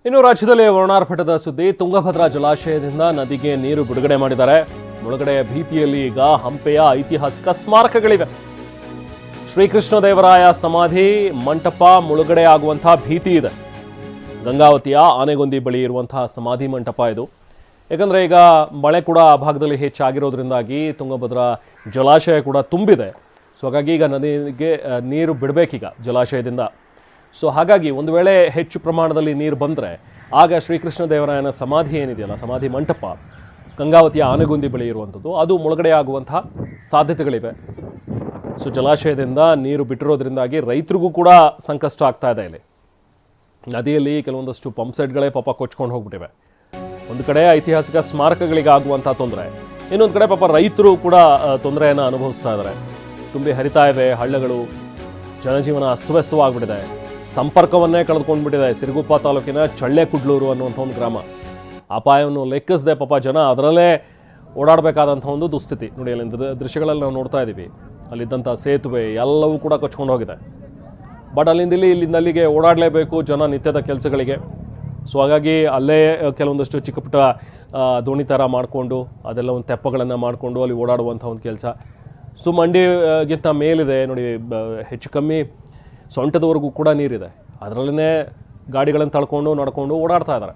ಇನ್ನು ರಾಜ್ಯದಲ್ಲಿ ವರ್ಣಾರ್ಭಟದ ಸುದ್ದಿ. ತುಂಗಭದ್ರಾ ಜಲಾಶಯದಿಂದ ನದಿಗೆ ನೀರು ಬಿಡುಗಡೆ ಮಾಡಿದ್ದಾರೆ. ಮುಳುಗಡೆಯ ಭೀತಿಯಲ್ಲಿ ಈಗ ಹಂಪೆಯ ಐತಿಹಾಸಿಕ ಸ್ಮಾರಕಗಳಿವೆ. ಶ್ರೀಕೃಷ್ಣದೇವರಾಯ ಸಮಾಧಿ ಮಂಟಪ ಮುಳುಗಡೆ ಆಗುವಂತಹ ಭೀತಿ ಇದೆ. ಗಂಗಾವತಿಯ ಆನೆಗೊಂದಿ ಬಳಿ ಇರುವಂತಹ ಸಮಾಧಿ ಮಂಟಪ ಇದು. ಯಾಕಂದರೆ ಈಗ ಮಳೆ ಕೂಡ ಆ ಭಾಗದಲ್ಲಿ ಹೆಚ್ಚಾಗಿರೋದ್ರಿಂದಾಗಿ ತುಂಗಭದ್ರಾ ಜಲಾಶಯ ಕೂಡ ತುಂಬಿದೆ. ಸೊ ಹಾಗಾಗಿ ಈಗ ನದಿಗೆ ನೀರು ಬಿಡಬೇಕೀಗ ಜಲಾಶಯದಿಂದ. ಸೊ ಹಾಗಾಗಿ ಒಂದು ವೇಳೆ ಹೆಚ್ಚು ಪ್ರಮಾಣದಲ್ಲಿ ನೀರು ಬಂದರೆ ಆಗ ಶ್ರೀಕೃಷ್ಣದೇವರಾಯನ ಸಮಾಧಿ ಏನಿದೆಯಲ್ಲ, ಸಮಾಧಿ ಮಂಟಪ ಗಂಗಾವತಿಯ ಆನೆಗೊಂದಿ ಬಳಿ ಇರುವಂಥದ್ದು, ಅದು ಮುಳುಗಡೆ ಆಗುವಂತಹ ಸಾಧ್ಯತೆಗಳಿವೆ. ಸೊ ಜಲಾಶಯದಿಂದ ನೀರು ಬಿಟ್ಟಿರೋದ್ರಿಂದಾಗಿ ರೈತರಿಗೂ ಕೂಡ ಸಂಕಷ್ಟ ಆಗ್ತಾ ಇದೆ. ಇಲ್ಲಿ ನದಿಯಲ್ಲಿ ಕೆಲವೊಂದಷ್ಟು ಪಂಪ್ ಸೆಟ್ಗಳೇ ಪಾಪ ಕೊಚ್ಕೊಂಡು ಹೋಗ್ಬಿಟ್ಟಿವೆ. ಒಂದು ಕಡೆ ಐತಿಹಾಸಿಕ ಸ್ಮಾರಕಗಳಿಗೆ ಆಗುವಂಥ ತೊಂದರೆ, ಇನ್ನೊಂದು ಕಡೆ ಪಾಪ ರೈತರು ಕೂಡ ತೊಂದರೆಯನ್ನು ಅನುಭವಿಸ್ತಾ ಇದ್ದಾರೆ. ತುಂಬಿ ಹರಿತಾ ಇವೆ ಹಳ್ಳಗಳು, ಜನಜೀವನ ಅಸ್ತವ್ಯಸ್ತವಾಗ್ಬಿಟ್ಟಿದೆ. ಸಂಪರ್ಕವನ್ನೇ ಕಳೆದುಕೊಂಡ್ಬಿಟ್ಟಿದೆ. ಸಿರುಗುಪ್ಪ ತಾಲೂಕಿನ ಚಳ್ಳೆಕುಡ್ಲೂರು ಅನ್ನುವಂಥ ಒಂದು ಗ್ರಾಮ. ಅಪಾಯವನ್ನು ಲೆಕ್ಕಿಸದೆ ಪಾಪ ಜನ ಅದರಲ್ಲೇ ಓಡಾಡಬೇಕಾದಂಥ ಒಂದು ದುಸ್ಥಿತಿ. ನೋಡಿ, ಅಲ್ಲಿ ದೃಶ್ಯಗಳಲ್ಲಿ ನಾವು ನೋಡ್ತಾ ಇದ್ದೀವಿ. ಅಲ್ಲಿದ್ದಂಥ ಸೇತುವೆ ಎಲ್ಲವೂ ಕೂಡ ಕೊಚ್ಕೊಂಡು ಹೋಗಿದೆ. ಬಟ್ ಇಲ್ಲಿಂದ ಅಲ್ಲಿಗೆ ಓಡಾಡಲೇಬೇಕು ಜನ ನಿತ್ಯದ ಕೆಲಸಗಳಿಗೆ. ಸೊ ಹಾಗಾಗಿ ಅಲ್ಲೇ ಕೆಲವೊಂದಷ್ಟು ಚಿಕ್ಕ ಪುಟ್ಟ ದೋಣಿ ಥರ ಮಾಡಿಕೊಂಡು ಅದೆಲ್ಲ ಒಂದು ತೆಪ್ಪಗಳನ್ನು ಮಾಡಿಕೊಂಡು ಅಲ್ಲಿ ಓಡಾಡುವಂಥ ಒಂದು ಕೆಲಸ. ಸೊ ಮಂಡಿಗಿಂತ ಮೇಲಿದೆ ನೋಡಿ, ಹೆಚ್ಚು ಕಮ್ಮಿ ಸೊಂಟದವರೆಗೂ ಕೂಡ ನೀರಿದೆ. ಅದರಲ್ಲೇ ಗಾಡಿಗಳನ್ನು ತಳ್ಕೊಂಡು ನಡ್ಕೊಂಡು ಓಡಾಡ್ತಾ ಇದ್ದಾರೆ.